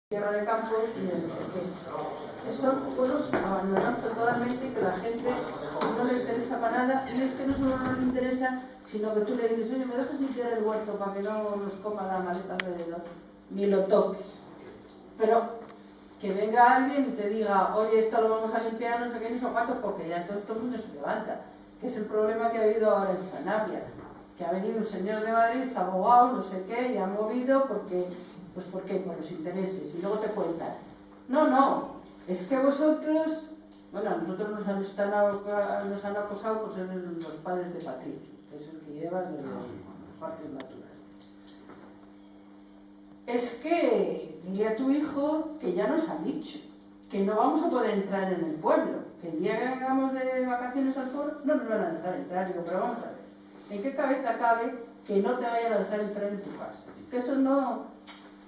tierra de campo y de no sé qué. Son pueblos abandonados totalmente, que la gente no le interesa para nada, y es que no solo no le interesa, sino que tú le dices, oye, ¿me dejas limpiar el huerto para que no nos coma la maleta alrededor? Ni lo toques. Pero que venga alguien y te diga, oye, esto lo vamos a limpiar, no sé qué, ni sé cuánto, porque ya todo el mundo se levanta. Que es el problema que ha habido ahora en Sanabria, que ha venido un señor de Madrid, abogado, no sé qué, y ha movido porque, pues ¿por qué? Por los intereses, y luego te cuentan. No, es que vosotros, bueno, a nosotros nos han acosado pues los padres de Patricio, que es el que lleva los parques naturales. Es que, dile a tu hijo que ya nos han dicho, que no vamos a poder entrar en el pueblo, que el día que hagamos de vacaciones al pueblo no nos van a dejar entrar. Digo, pero vamos a ver, ¿en qué cabeza cabe que no te vayan a dejar entrar en tu casa? Que eso no...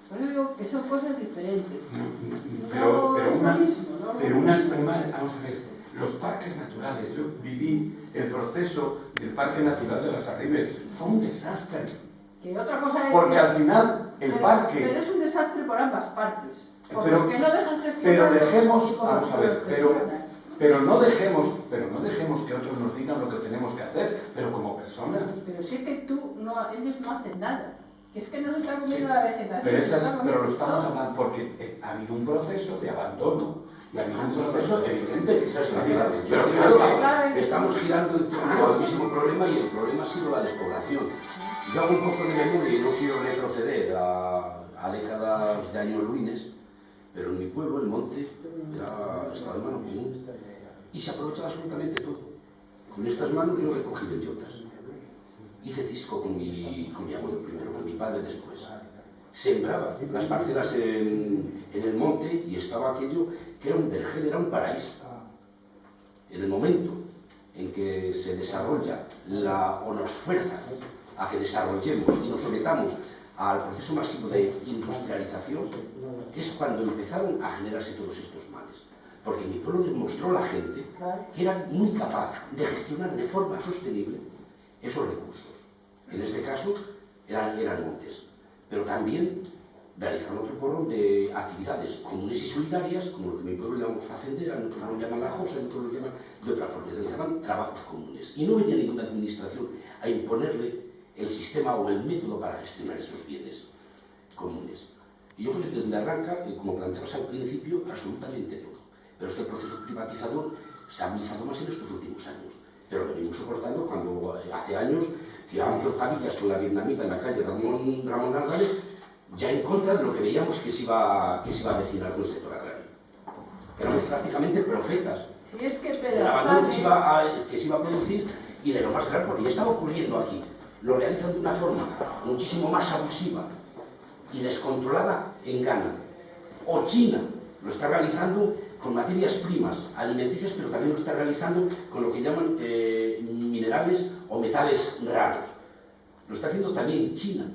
Por eso digo que son cosas diferentes. Pero unas primarias, vamos a ver, los parques naturales, yo viví el proceso del Parque Natural de las Arribes, fue un desastre. Que otra cosa es porque que, al final el parque... Pero es un desastre por ambas partes. Pero, que no dejan gestionar, pero dejemos, vamos a ver, pero no dejemos que otros nos digan lo que tenemos que hacer, pero como personas. Pero sí que ellos no hacen nada. Es que no se está comiendo la vegetación. Pero lo estamos hablando porque ha habido un proceso de abandono y ha habido un proceso evidente. Pero claro, estamos girando en torno al mismo problema y el problema ha sido la despoblación. Yo hago un poco de memoria y no quiero retroceder a décadas de años ruines, pero en mi pueblo, el monte, estaba en mano común y se aprovechaba absolutamente todo. Con estas manos yo recogí bellotas. Hice cisco con mi abuelo primero, con mi padre después. Sembraba las parcelas en el monte y estaba aquello que era un vergel, era un paraíso. En el momento en que se desarrolla o nos fuerza a que desarrollemos y nos sometamos al proceso masivo de industrialización, es cuando empezaron a generarse todos estos males. Porque mi pueblo demostró a la gente que era muy capaz de gestionar de forma sostenible esos recursos. En este caso eran montes, pero también realizaron otro porrón de actividades comunes y solidarias, como lo que en mi pueblo llamamos facendera, en otros lo llaman la josa, en otros lo llaman de otra forma. Realizaban trabajos comunes y no venía ninguna administración a imponerle el sistema o el método para gestionar esos bienes comunes. Y yo creo que es donde arranca, como planteabas al principio, absolutamente todo. Pero este proceso privatizador se ha agudizado más en estos últimos años. Pero lo venimos soportando cuando hace años tirábamos octavillas con la vietnamita en la calle Ramón Álvarez, ya en contra de lo que veíamos que se iba a avecinar con el sector agrario. Éramos prácticamente profetas del abandono que se iba a producir y de lo más grave, porque ya estaba ocurriendo aquí. Lo realizan de una forma muchísimo más abusiva y descontrolada en Ghana. O China lo está realizando con materias primas alimenticias, pero también lo está realizando con lo que llaman minerales o metales raros. Lo está haciendo también China.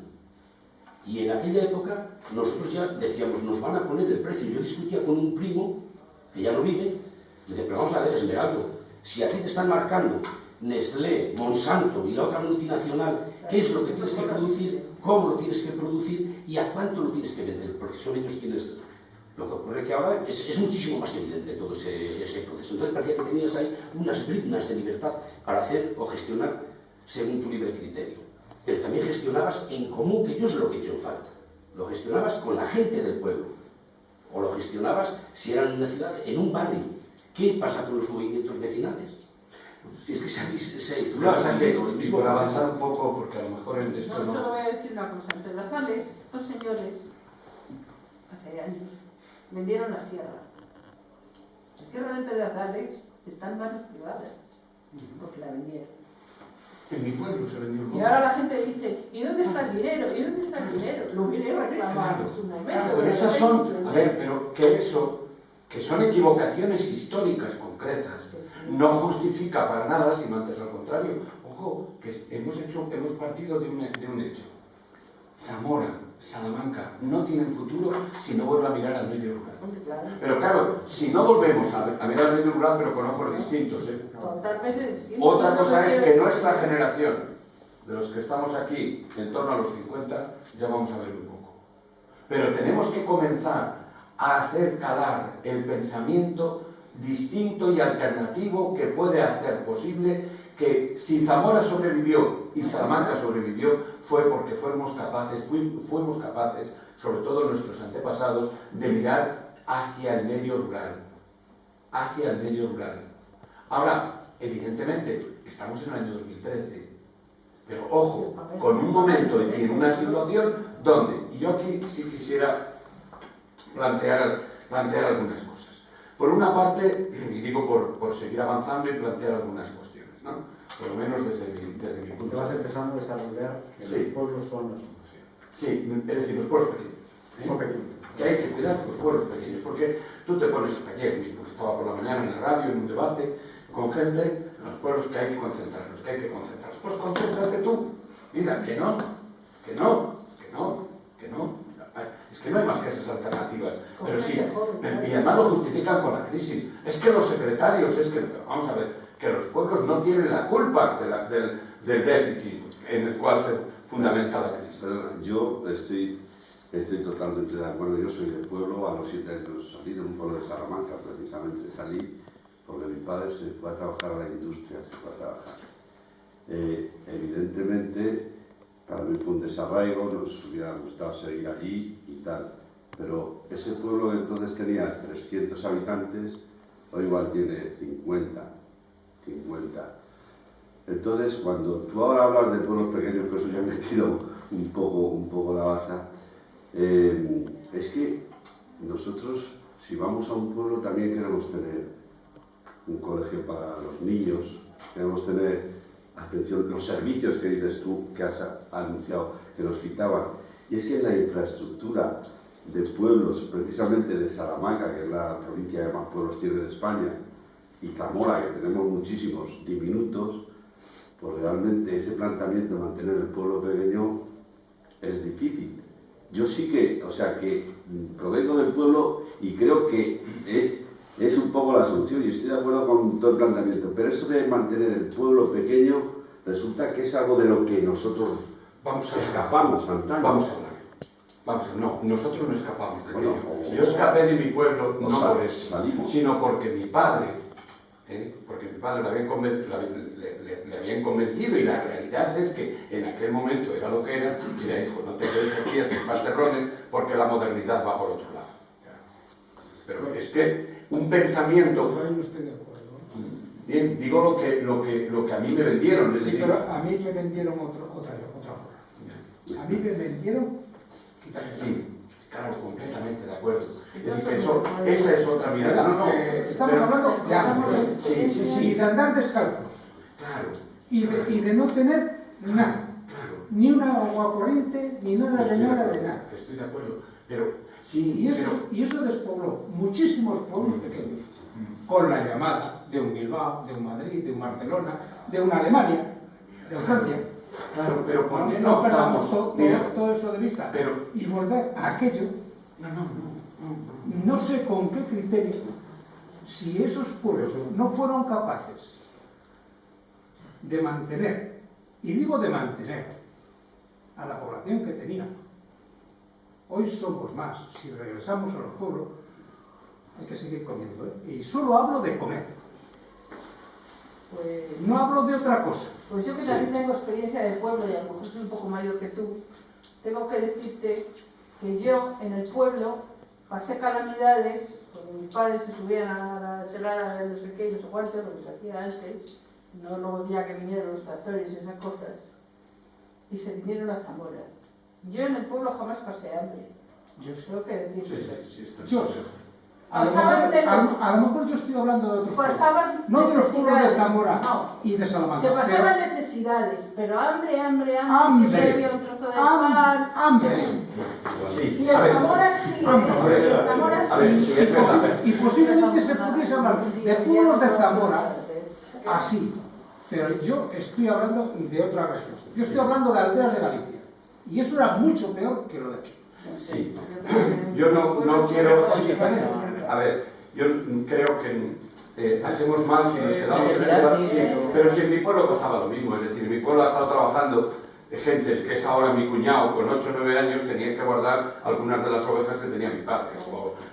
Y en aquella época nosotros ya decíamos, nos van a poner el precio. Yo discutía con un primo, que ya no vive, y le decía, pero vamos a ver, Esmeraldo, si aquí te están marcando Nestlé, Monsanto y la otra multinacional, qué es lo que tienes que producir, cómo lo tienes que producir y a cuánto lo tienes que vender, porque son ellos quienes... Lo que ocurre es que ahora es muchísimo más evidente todo ese proceso. Entonces parecía que tenías ahí unas briznas de libertad para hacer o gestionar según tu libre criterio. Pero también gestionabas en común, que yo es lo que he hecho en falta. Lo gestionabas con la gente del pueblo. O lo gestionabas, si era en una ciudad, en un barrio. ¿Qué pasa con los movimientos vecinales? Si es que y por avanzar un poco, porque a lo mejor el No, solo voy a decir una cosa. En Pedrazales, dos señores, hace años, vendieron la sierra. La sierra de Pedrazales está en manos privadas, porque la vendieron. En mi pueblo se vendió el Y ahora la gente dice, ¿y dónde está el dinero? ¿Y dónde está el dinero? Lo hubiera reclamado en su momento. Pero esas son, a ver, pero que son equivocaciones históricas concretas, no justifica para nada, sino antes al contrario. Ojo, que hemos partido de un hecho. Zamora, Salamanca, no tienen futuro si no vuelven a mirar al medio rural. Pero claro, si no volvemos a mirar al medio rural, pero con ojos distintos, Totalmente distintos. Otra cosa es que nuestra generación, de los que estamos aquí en torno a los 50, ya vamos a ver un poco. Pero tenemos que comenzar a hacer calar el pensamiento distinto y alternativo que puede hacer posible que si Zamora sobrevivió y Salamanca sobrevivió fue porque fuimos capaces, sobre todo nuestros antepasados, de mirar hacia el medio rural. Hacia el medio rural. Ahora, evidentemente, estamos en el año 2013, pero ojo, con un momento y en una situación donde, y yo aquí sí quisiera plantear algunas cosas. Por una parte, y digo por seguir avanzando y plantear algunas cuestiones, ¿no? Por lo menos desde mi punto de vista. Te vas empezando a desarrollar que sí. Los pueblos son la solución. Sí, es decir, los pueblos pequeños. Muy pequeños. Que hay que cuidar los pueblos pequeños, porque tú te pones ayer mismo, que estaba por la mañana en la radio, en un debate con gente en los pueblos que hay que concentrarnos, Pues concéntrate tú. Mira, que no. Es que no hay más que esas alternativas. Pero sí, y además lo justifican con la crisis. Es que los secretarios, vamos a ver, que los pueblos no tienen la culpa del déficit en el cual se fundamenta la crisis. Yo estoy totalmente de acuerdo. Yo soy del pueblo, a los 7 años salí de un pueblo de Salamanca, precisamente salí porque mi padre se fue a trabajar a la industria, evidentemente, para mí fue un desarraigo, nos hubiera gustado seguir allí y tal, pero ese pueblo entonces tenía 300 habitantes, hoy igual tiene 50. Entonces, cuando tú ahora hablas de pueblos pequeños, pues yo he metido un poco la basa, es que nosotros, si vamos a un pueblo, también queremos tener un colegio para los niños, queremos tener atención, los servicios que dices tú, que has anunciado, que nos quitaban. Y es que la infraestructura de pueblos, precisamente de Salamanca, que es la provincia que más pueblos tiene de España, y Zamora, que tenemos muchísimos diminutos, pues realmente ese planteamiento de mantener el pueblo pequeño es difícil. Yo sí que provengo del pueblo y creo que es un poco la solución y estoy de acuerdo con todo el planteamiento, pero eso de mantener el pueblo pequeño resulta que es algo de lo que nosotros escapamos antaño. Vamos a ver, no, nosotros no escapamos de aquello. Yo escapé de mi pueblo no por eso, sino porque mi padre le habían convencido, y la realidad es que en aquel momento era lo que era, y le dijo, no te quedes aquí a estripar terrones porque la modernidad va por otro lado. Pero es que un pensamiento... Yo ahí no estoy de acuerdo. Bien, digo lo que a mí me vendieron. Sí, pero a mí me vendieron otra cosa. A mí me vendieron... Sí, claro, completamente de acuerdo. Es decir, que esa es otra mirada. Estamos hablando de árboles, y de andar descalzos. Claro. Y de no tener nada. Claro. Ni una agua corriente, ni nada de nada. Estoy de acuerdo, pero sí... Y eso despobló muchísimos pueblos pequeños, con la llamada de un Bilbao, de un Madrid, de un Barcelona, de una Alemania, de Francia. Claro, pero ¿por qué no perdamos todo eso de vista y volver a aquello? No sé con qué criterio, si esos pueblos no fueron capaces de mantener, y digo de mantener, a la población que tenían. Hoy somos más. Si regresamos a los pueblos, hay que seguir comiendo, Y solo hablo de comer. Pues, no hablo de otra cosa. Pues yo que también tengo experiencia del pueblo, y a lo mejor soy un poco mayor que tú, tengo que decirte que yo en el pueblo pasé calamidades, cuando mis padres se subían a la selada de no sé qué, no sé cuánto, lo que se hacía antes, no luego ya que vinieron los tractores y esas cosas, y se vinieron a Zamora. Yo en el pueblo jamás pasé hambre. Yo tengo que decirlo. A lo mejor yo estoy hablando de otros pueblos. No de los pueblos de Zamora y de Salamanca. Se pasaban necesidades, pero hambre, si se bebía un trozo de pan. Hambre. Y en Zamora sí, en Zamora sí. Y posiblemente se pudiese hablar de pueblos de Zamora así. Pero yo estoy hablando de otra región. Yo estoy hablando de aldeas de Galicia. Y eso era mucho peor que lo de aquí. Sí. Yo no quiero... A ver, yo creo que hacemos mal si nos quedamos en el... Sí, pero si en mi pueblo pasaba lo mismo. Es decir, mi pueblo ha estado trabajando gente, que es ahora mi cuñado, con 8 o 9 años, tenía que guardar algunas de las ovejas que tenía mi padre,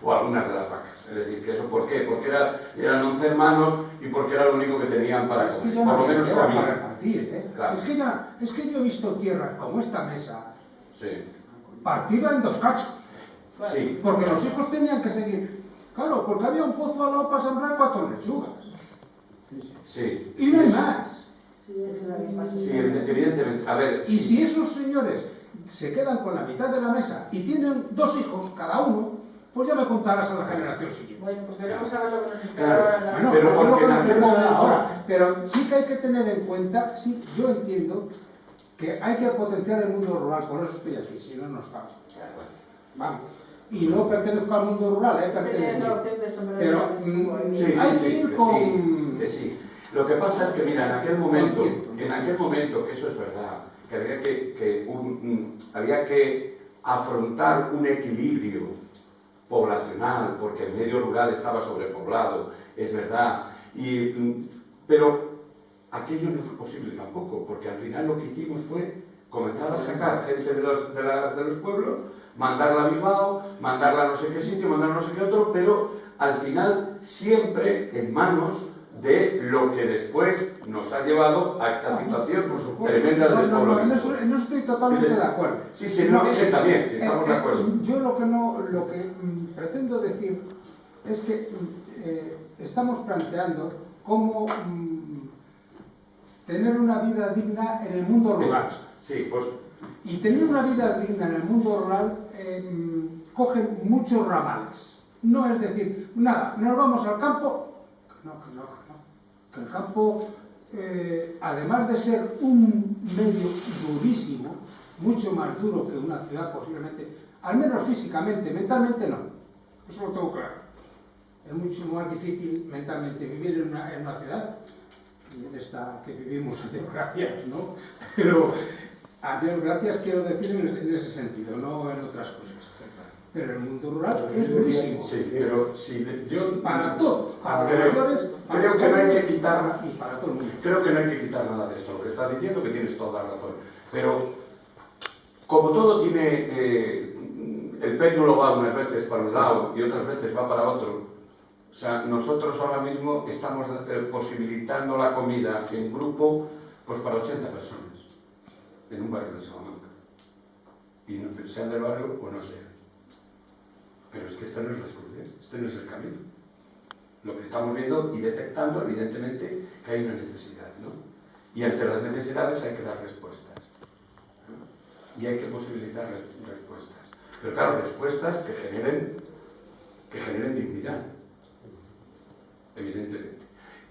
o algunas de las vacas. Es decir, que eso ¿por qué? Porque eran 11 hermanos y porque era lo único que tenían para Es que comer, ya por no lo menos había tierra para comida. repartir, ¿eh? Claro. Es que yo he visto tierra como esta mesa Sí, partida en 2 cachos, sí. porque los hijos tenían que seguir. Claro, porque había un pozo al lado para sembrar 4 lechugas. Sí, Y sí, no hay eso- más. Sí, evidentemente. A ver, Y si esos señores se quedan con la mitad de la mesa y tienen 2 hijos cada uno, pues ya me contarás a la generación siguiente. Bueno, pues veremos a ver lo que nos espera Claro. ahora. la- Bueno, Pero eso es lo porque que en nos aquel espera momento- ahora. Pero sí que hay que tener en cuenta, sí, yo entiendo que hay que potenciar el mundo rural, por eso estoy aquí, si no, no estaba. Vamos. Y no pertenezco al mundo rural, Tenías la pertenezco. opción del sombrero Pero de Chugo, ¿eh? Sí, hay sí, que sí, ir que con... sí, que sí. Lo que pasa es que, mira, en aquel momento, que eso es verdad, que había que afrontar un equilibrio poblacional, porque el medio rural estaba sobrepoblado, es verdad, pero aquello no fue posible tampoco, porque al final lo que hicimos fue comenzar a sacar gente de los pueblos, mandarla a Bilbao, mandarla a no sé qué sitio, mandarla a no sé qué otro, pero al final siempre en manos de lo que después nos ha llevado a esta situación Por supuesto. tremenda de No, despoblamiento. en eso estoy totalmente de acuerdo. Sí, sí, lo dije también, si estamos de acuerdo. Yo lo que pretendo decir es que estamos planteando cómo tener una vida digna en el mundo rural. Sí, pues Y tener una vida digna en el mundo rural coge muchos ramales. No es decir, nada, nos vamos al campo. No. Que el campo, además de ser un medio durísimo, mucho más duro que una ciudad posiblemente, al menos físicamente, mentalmente no. Eso lo tengo claro. Es mucho más difícil mentalmente vivir en una ciudad y en esta que vivimos, a Dios gracias, ¿no? Pero a Dios gracias quiero decir en ese sentido, no en otras cosas. Pero el mundo rural es durísimo. sí, pero sí, yo Para todos, para los creo, mayores, para creo que no hay que jóvenes quitar, y para todo el mundo. creo que no hay que quitar nada de esto, lo que estás diciendo, que tienes toda la razón. Pero como todo tiene, el péndulo va unas veces para un lado y otras veces va para otro. O sea, nosotros ahora mismo estamos posibilitando la comida en grupo pues para 80 personas en un barrio de Salamanca. Y no, sean del barrio o no sean. Pero es que esta no es la solución, este no es el camino. Lo que estamos viendo y detectando, evidentemente, que hay una necesidad, ¿no? Y ante las necesidades hay que dar respuestas, ¿no? Y hay que posibilitar respuestas. Pero claro, respuestas que generen dignidad, evidentemente.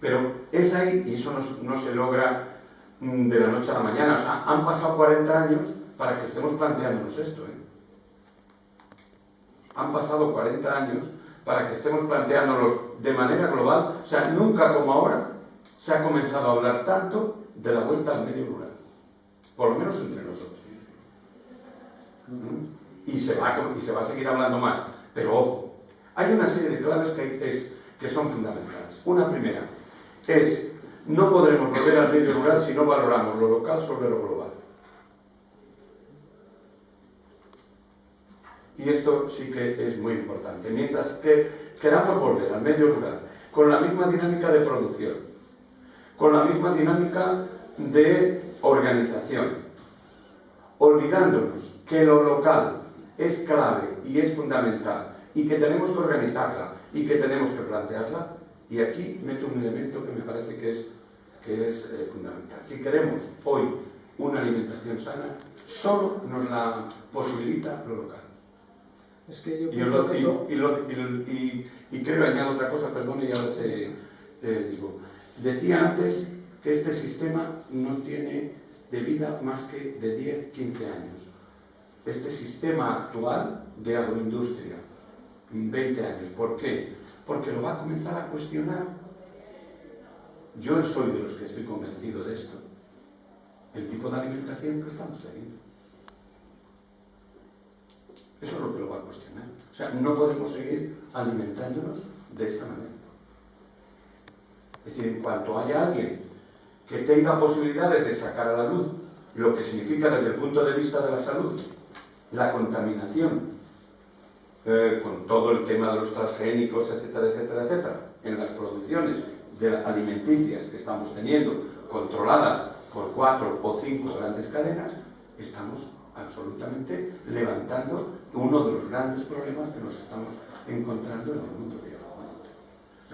Pero es ahí, y eso no se logra de la noche a la mañana. O sea, han pasado 40 años para que estemos planteándonos esto, ¿eh? Han pasado 40 años para que estemos planteándonos de manera global. O sea, nunca como ahora se ha comenzado a hablar tanto de la vuelta al medio rural. Por lo menos entre nosotros. Y se va a seguir hablando más. Pero ojo, hay una serie de claves que son fundamentales. Una primera es: no podremos volver al medio rural si no valoramos lo local sobre lo global. Y esto sí que es muy importante. Mientras que queramos volver al medio rural con la misma dinámica de producción, con la misma dinámica de organización, olvidándonos que lo local es clave y es fundamental y que tenemos que organizarla y que tenemos que plantearla, y aquí meto un elemento que me parece que es fundamental. Si queremos hoy una alimentación sana, solo nos la posibilita lo local. Es que yo pienso que eso... Y creo, añado otra cosa, perdón, y ahora digo. Decía antes que este sistema no tiene de vida más que de 10, 15 años. Este sistema actual de agroindustria, 20 años. ¿Por qué? Porque lo va a comenzar a cuestionar. Yo soy de los que estoy convencido de esto. El tipo de alimentación que estamos teniendo. Eso es lo que lo va a cuestionar. O sea, no podemos seguir alimentándonos de esta manera. Es decir, en cuanto haya alguien que tenga posibilidades de sacar a la luz lo que significa desde el punto de vista de la salud, la contaminación, con todo el tema de los transgénicos, etcétera, etcétera, etcétera, en las producciones alimenticias que estamos teniendo, controladas por 4 o 5 grandes cadenas, estamos absolutamente levantando uno de los grandes problemas que nos estamos encontrando en el mundo de hoy.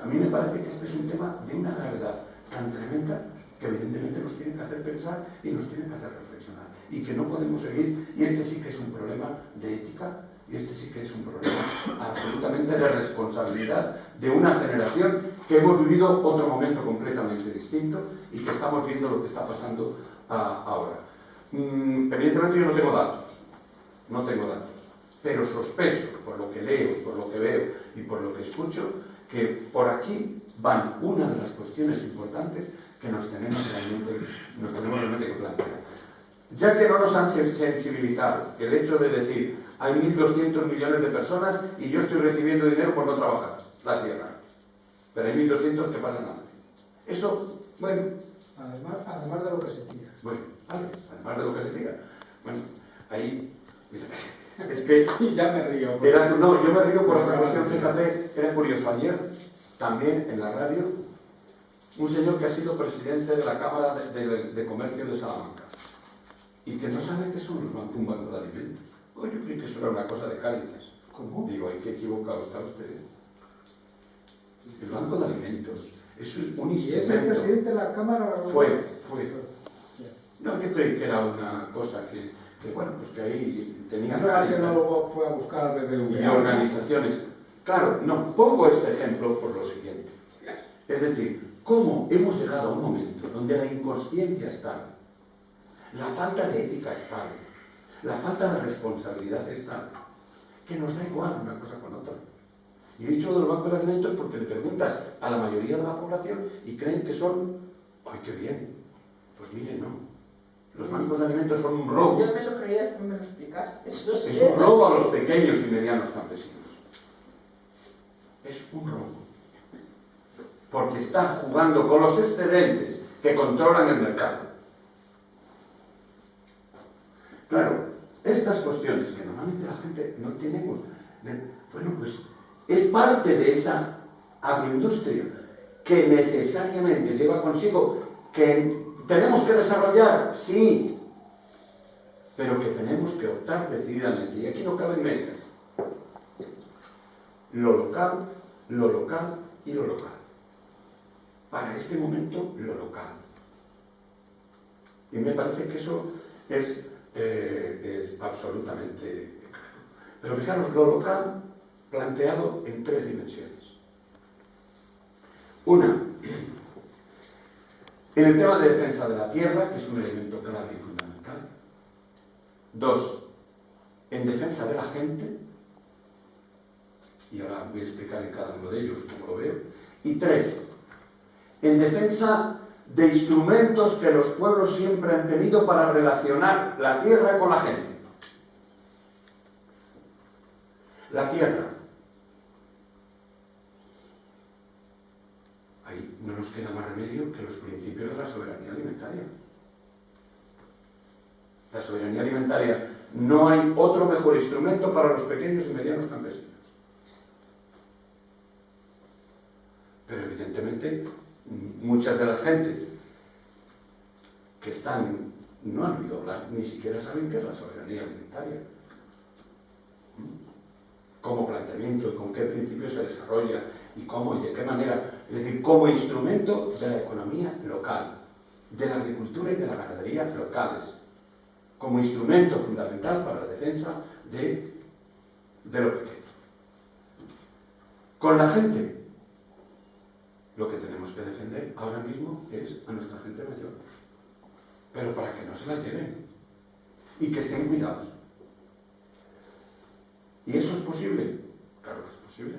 A mí me parece que este es un tema de una gravedad tan tremenda que evidentemente nos tiene que hacer pensar y nos tiene que hacer reflexionar, y que no podemos seguir, y este sí que es un problema de ética, y este sí que es un problema absolutamente de responsabilidad de una generación que hemos vivido otro momento completamente distinto y que estamos viendo lo que está pasando ahora. Evidentemente yo no tengo datos, pero sospecho, por lo que leo, por lo que veo y por lo que escucho, que por aquí van una de las cuestiones importantes que nos tenemos realmente que plantear. Ya que no nos han sensibilizado el hecho de decir hay 1.200 millones de personas y yo estoy recibiendo dinero por no trabajar la tierra, pero hay 1.200 que pasan hambre. Eso, bueno... Además de lo que se tira. Bueno, vale, además de lo que se tira. Bueno, ahí... Mira, es que... Ya me río. No, yo me río por otra cuestión, fíjate, era curioso. Ayer, también en la radio, un señor que ha sido presidente de la Cámara de Comercio de Salamanca y que no sabe qué son un banco de alimentos. Pues yo creí que eso era una cosa de Cáritas. ¿Cómo? Digo, ay, qué equivocado está usted. El banco de alimentos es un instrumento. ¿Y es el presidente de la Cámara? Fue. No, yo creí que era una cosa que bueno, pues que ahí tenía Cáritas. Que no luego fue a buscar al BBVA. Y organizaciones. Claro, no, pongo este ejemplo por lo siguiente. Es decir, cómo hemos llegado a un momento donde la inconsciencia es tal, la falta de ética es tal, la falta de responsabilidad es tal, que nos da igual una cosa con otra. Y he dicho de los bancos de alimentos porque le preguntas a la mayoría de la población y creen que son, ¡ay, qué bien! Pues mire, no. Los bancos de alimentos son un robo. Yo me lo creía, es que me lo explicaste. Es un robo a los pequeños y medianos campesinos. Es un robo. Porque está jugando con los excedentes que controlan el mercado. Claro, estas cuestiones que normalmente la gente no tenemos, bueno, pues es parte de esa agroindustria que necesariamente lleva consigo que tenemos que desarrollar, sí, pero que tenemos que optar decididamente, y aquí no caben medias, lo local y lo local. Para este momento, lo local. Y me parece que eso es absolutamente claro. Pero fijaros, lo local planteado en 3 dimensiones. Una, en el tema de defensa de la tierra, que es un elemento clave y fundamental. 2, en defensa de la gente, y ahora voy a explicar en cada uno de ellos cómo lo veo. Y 3, en defensa de instrumentos que los pueblos siempre han tenido para relacionar la tierra con la gente. La tierra. Ahí no nos queda más remedio que los principios de la soberanía alimentaria. La soberanía alimentaria, no hay otro mejor instrumento para los pequeños y medianos campesinos. Pero evidentemente muchas de las gentes que no han oído hablar, ni siquiera saben qué es la soberanía alimentaria. Cómo planteamiento, con qué principios se desarrolla y cómo y de qué manera. Es decir, como instrumento de la economía local, de la agricultura y de la ganadería locales, como instrumento fundamental para la defensa de lo pequeño. Con la gente, lo que tenemos que defender ahora mismo es a nuestra gente mayor, pero para que no se la lleven y que estén cuidados. ¿Y eso es posible? Claro que es posible.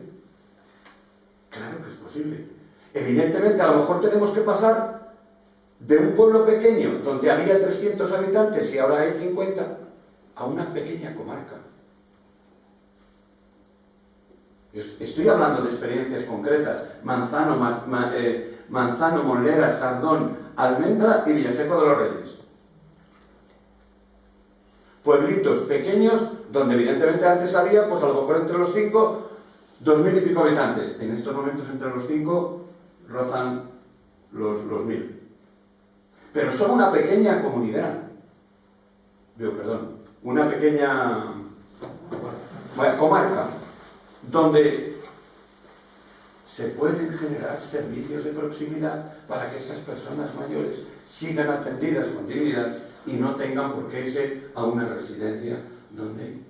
Claro que es posible. Evidentemente, a lo mejor tenemos que pasar de un pueblo pequeño, donde había 300 habitantes y ahora hay 50, a una pequeña comarca. Estoy hablando de experiencias concretas. Manzano, Monlera, Sardón, Almendra y Villaseco de los Reyes. pueblitos pequeños donde evidentemente antes había, pues a lo mejor entre los 5, 2000 y pico habitantes. En estos momentos entre los 5 rozan los 1000. Pero son una pequeña comunidad. Una pequeña comarca donde se pueden generar servicios de proximidad para que esas personas mayores sigan atendidas con dignidad y no tengan por qué irse a una residencia donde...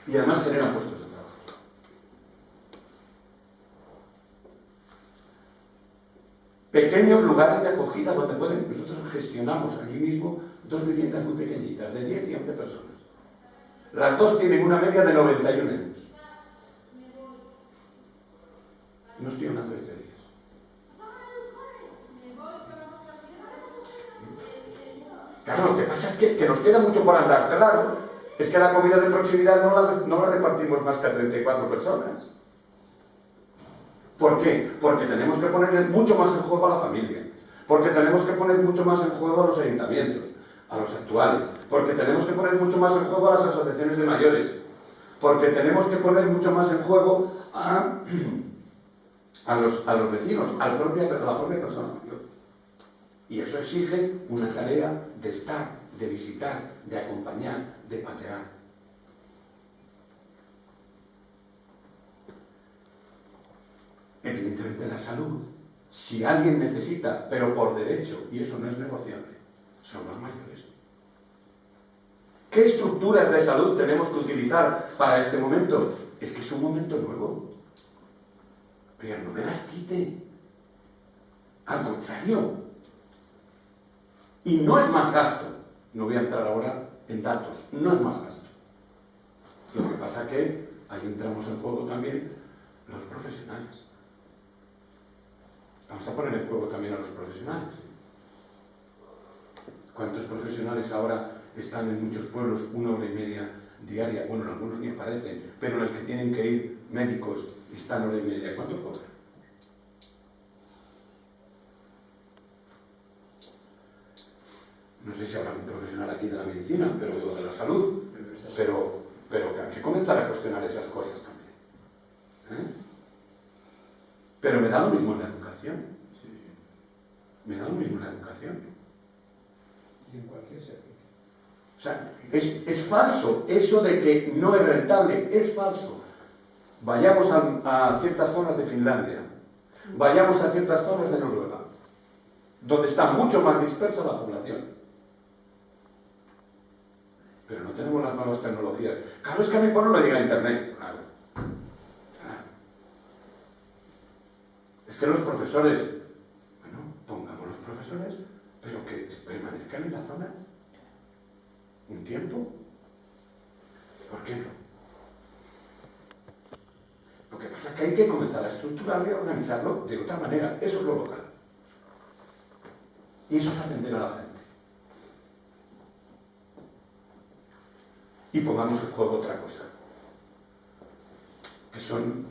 Y además generan puestos de trabajo. Pequeños lugares de acogida donde nosotros gestionamos allí mismo 2 viviendas muy pequeñitas, de 10 y 11 personas. Las dos tienen una media de 91 euros. No estoy hablando de teorías. Claro, lo que pasa es que nos queda mucho por andar. Claro, es que la comida de proximidad no la repartimos más que a 34 personas. ¿Por qué? Porque tenemos que poner mucho más en juego a la familia. Porque tenemos que poner mucho más en juego a los ayuntamientos, a los actuales. Porque tenemos que poner mucho más en juego a las asociaciones de mayores. Porque tenemos que poner mucho más en juego a los vecinos, a la propia persona mayor. Y eso exige una tarea de estar, de visitar, de acompañar, de patear. Evidentemente la salud, si alguien necesita, pero por derecho, y eso no es negociable, son los mayores. ¿Qué estructuras de salud tenemos que utilizar para este momento? Es que es un momento nuevo. Pero no me las quite. Al contrario. Y no es más gasto. No voy a entrar ahora en datos. No es más gasto. Lo que pasa es que ahí entramos en juego también los profesionales. Vamos a poner en juego también a los profesionales. ¿Cuántos profesionales ahora están en muchos pueblos 1 hora y media diaria? Bueno, en algunos ni aparecen, pero en el que tienen que ir médicos y están 1 hora y media. ¿Cuánto cobran? No sé si habrá un profesional aquí de la medicina, pero digo de la salud, pero que hay que comenzar a cuestionar esas cosas también. Pero me da lo mismo en la educación. Me da lo mismo en la educación. Y en cualquier servicio. O sea, es falso eso de que no es rentable, es falso. Vayamos a ciertas zonas de Finlandia, vayamos a ciertas zonas de Noruega, donde está mucho más dispersa la población. Pero no tenemos las nuevas tecnologías. Claro, es que a mi pueblo no llega a internet. Claro. Es que los profesores, bueno, pongamos los profesores, pero que permanezcan en la zona un tiempo. ¿Por qué no? Lo que pasa es que hay que comenzar a estructurarlo y a organizarlo de otra manera. Eso es lo local. Y eso es atender a la gente. Y pongamos en juego otra cosa, que son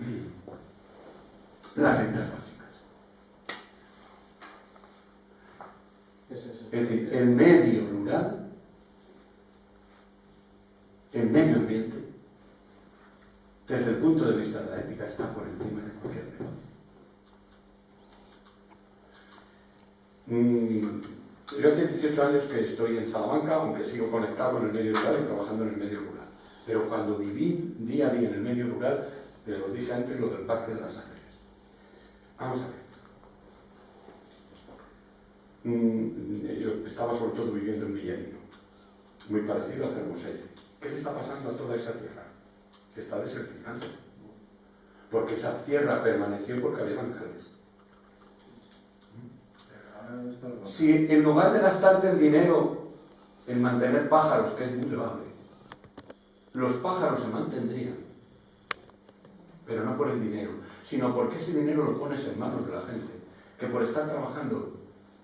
las rentas básicas. Es decir, el medio rural, el medio ambiente, desde el punto de vista de la ética, está por encima de cualquier negocio. Yo hace 18 años que estoy en Salamanca, aunque sigo conectado en el medio rural y trabajando en el medio rural. Pero cuando viví día a día en el medio rural, os dije antes lo del Parque de las Águilas. Vamos a ver. Yo estaba sobre todo viviendo en Villarino, muy parecido a Fermoselle. ¿Qué le está pasando a toda esa tierra? Se está desertizando. Porque esa tierra permaneció porque había bancales. Si en lugar de gastarte el dinero en mantener pájaros, que es muy loable, los pájaros se mantendrían, pero no por el dinero, sino porque ese dinero lo pones en manos de la gente, que por estar trabajando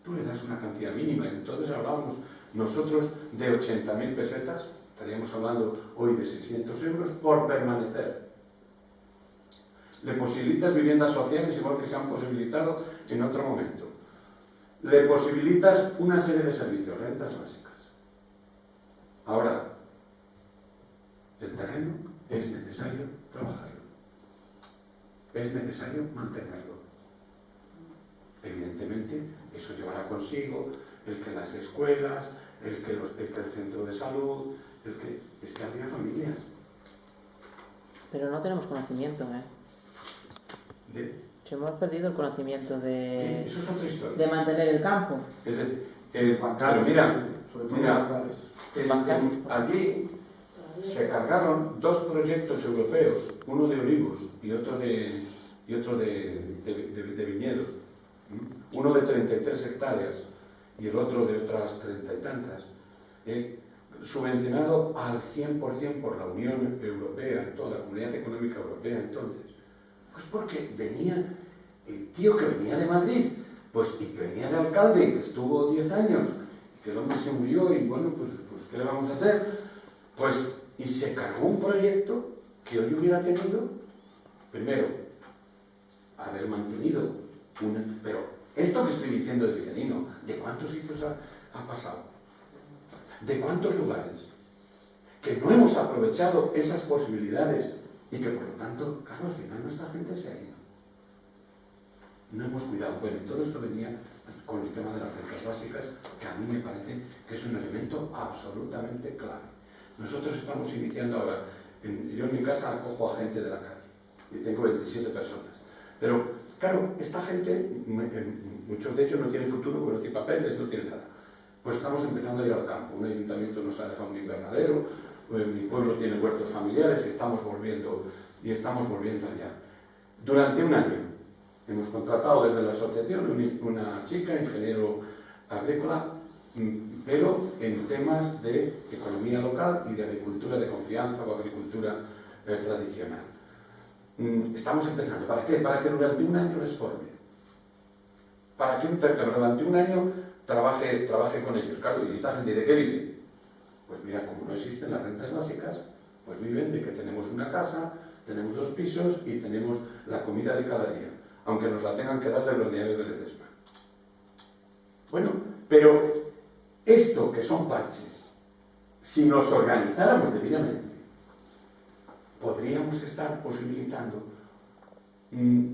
tú le das una cantidad mínima. Entonces hablábamos nosotros de 80.000 pesetas, estaríamos hablando hoy de 600 euros por permanecer. Le posibilitas viviendas sociales igual que se han posibilitado en otro momento. Le posibilitas una serie de servicios, rentas básicas. Ahora, el terreno es necesario trabajarlo, es necesario mantenerlo. Evidentemente, eso llevará consigo el que las escuelas, el que el centro de salud, es que habría familias. Pero no tenemos conocimiento, Si hemos perdido el conocimiento Eso es otra historia. de mantener el campo. Es decir, Bancales, pero mira, sobre todo mira, bancales. allí se cargaron 2 proyectos europeos, uno de olivos y otro de viñedos. Uno de 33 hectáreas y el otro de otras 30 y tantas, subvencionado al 100% por la Unión Europea, toda la Comunidad Económica Europea entonces. Pues porque venía el tío que venía de Madrid, pues, y que venía de alcalde, que estuvo 10 años, y que el hombre se murió, y bueno, pues ¿qué le vamos a hacer? Pues, y se cargó un proyecto que hoy hubiera tenido, primero, haber mantenido pero esto que estoy diciendo de Villarino, ¿de cuántos sitios ha pasado? ¿De cuántos lugares? Que no hemos aprovechado esas posibilidades y que por lo tanto, claro, al final nuestra gente se ha ido. No hemos cuidado. Bueno, y todo esto venía con el tema de las rentas básicas, que a mí me parece que es un elemento absolutamente clave. Nosotros estamos iniciando ahora, yo en mi casa acojo a gente de la calle, y tengo 27 personas. Pero, claro, esta gente, muchos de ellos no tienen futuro, porque no tienen papeles, no tienen nada. Pues estamos empezando a ir al campo. Un ayuntamiento nos ha dejado un invernadero, mi pueblo tiene huertos familiares, y estamos volviendo allá. Durante un año hemos contratado desde la asociación una chica, ingeniero agrícola, pero en temas de economía local y de agricultura de confianza o agricultura tradicional. Estamos empezando. ¿Para qué? Para que durante un año les forme. Para que durante un año trabaje con ellos. Claro, y esta gente, ¿de qué vive? Pues mira, como no existen las rentas básicas, pues viven de que tenemos una casa, tenemos 2 pisos y tenemos la comida de cada día, aunque nos la tengan que dar del balneario de Ledesma. Bueno, pero esto que son parches, si nos organizáramos debidamente, podríamos estar posibilitando,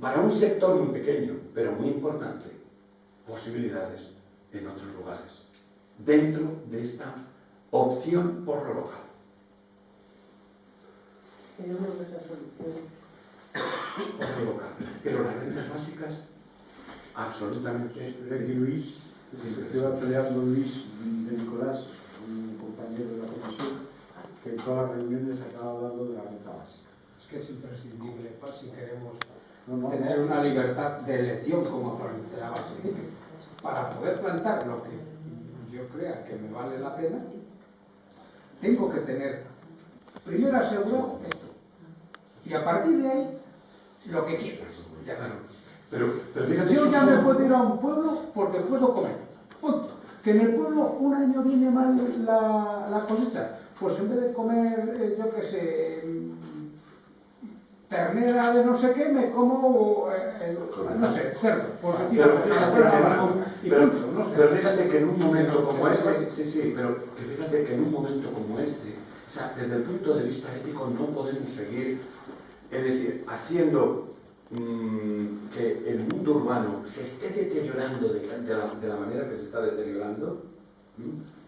para un sector muy pequeño, pero muy importante, posibilidades en otros lugares, dentro de esta opción por lo local. Yo creo que es la solución. Por lo local. Pero las rentas básicas, absolutamente. Aquí Luis, estaba peleando Luis de Nicolás, un compañero de la comisión, que en todas las reuniones acaba hablando de la renta básica. Es que es imprescindible si queremos No, tener una libertad de elección, como planteaba Felipe, para poder plantar lo que yo crea que me vale la pena. Tengo que tener primero asegurado esto y a partir de ahí lo que quieras. Ya, Claro. Pero fíjate, yo ya me puedo ir a un pueblo porque puedo comer. Punto. Que en el pueblo un año viene mal la cosecha, pues en vez de comer, yo qué sé, ternera de no sé qué, me como, no sé, cerdo. Por decir algo. Pero fíjate que en un momento como este, pero que fíjate que en un momento como este, o sea, desde el punto de vista ético no podemos seguir, es decir, haciendo que el mundo urbano se esté deteriorando de la manera que se está deteriorando.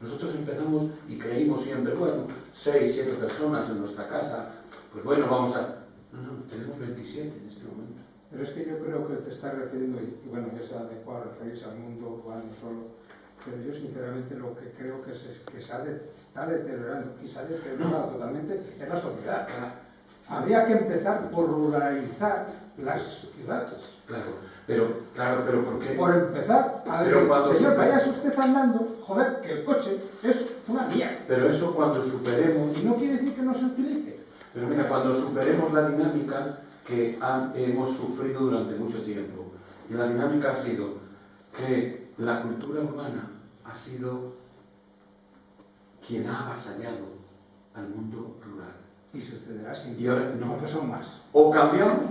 Nosotros empezamos y creímos siempre, bueno, 6, 7 personas en nuestra casa, pues bueno, vamos a... No, tenemos 27 en este momento. Pero es que yo creo que te estás refiriendo, y bueno, es adecuado referirse al mundo urbano solo, pero yo sinceramente lo que creo que está deteriorando, y se ha deteriorado totalmente, es la sociedad. Habría que empezar por ruralizar las ciudades. Pero ¿por qué? Por empezar a decir, señor, vayas usted andando, joder, que el coche es una mierda. Pero eso cuando superemos... Y no quiere decir que no se utilice. Pero mira, cuando superemos la dinámica que hemos sufrido durante mucho tiempo, y la dinámica ha sido que la cultura urbana ha sido quien ha avasallado al mundo rural. Y sucederá sin Y ahora no, que son más. o cambiamos,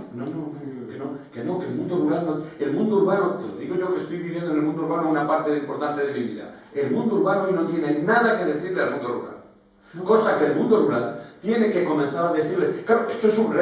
que el mundo rural, el mundo urbano, te lo digo yo que estoy viviendo en el mundo urbano una parte importante de mi vida, el mundo urbano hoy no tiene nada que decirle al mundo rural. Cosa que el mundo rural tiene que comenzar a decirle, claro, esto es un